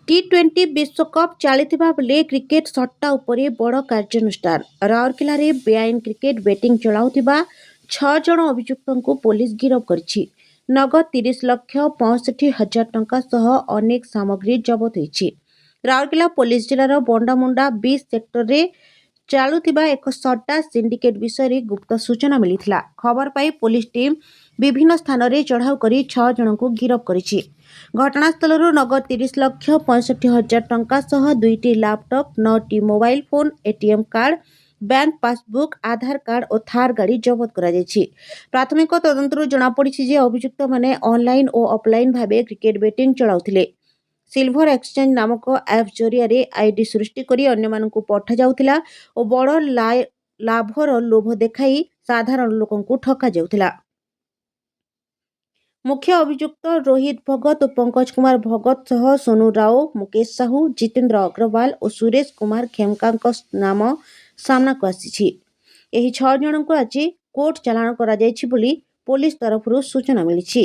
टी20 विश्वकप चलता बेले क्रिकेट सट्टा उपरे बड़ कार्यानुष्ठान राउरकेला बेआईन क्रिकेट बेटिंग चलाउथिबा 6 जण अभियुक्तଙ୍କୁ पुलिस गिरफ କରିଛି। नगद 30,65,000 टंका सह अनेक सामग्री जबत होईछि। राउरकेला पुलिस जिलार बंडामुंडा 20 सेक्टर रे चालुथिबा एक सट्टा सिंडिकेट विषय गुप्त सूचना मिलिथिला। खबर पाई पुलिस टीम विभिन्न स्थान रे चढ़ाऊ करी 6 जणଙ୍କୁ गिरफ କରିछि। घटनास्थल नगद 30,65,000 टंका सह 2टी लैपटॉप 9टी mobile phone ATM card bank passbook Aadhaar card और थार गाड़ी जबत करा जायछि। प्राथमिक तदंतरु जणा पड़िछि जे अभियुक्त माने ऑनलाइन और ऑफलाइन भाबे क्रिकेट बेटिंग चलाउथिले। सिल्वर एक्सचेंज नामक ऐप जरिया आईडी सृष्टि करी अन्य मानकु पठा जाउथिला और बड़ लाभर लोभ देखाई साधारण लोकंकु ठका जाउथिला। मुख्य अभियुक्त रोहित भगत और पंकज कुमार भगत सह सोनू राव मुकेश साहू जितेंद्र अग्रवाल और सुरेश कुमार खेमका नाम सामना को आसी। एही 6 जणଙ୍କୁ आज कोर्ट चालाण करा जायछि बोली पुलिस तरफरु सूचना मिलिछि।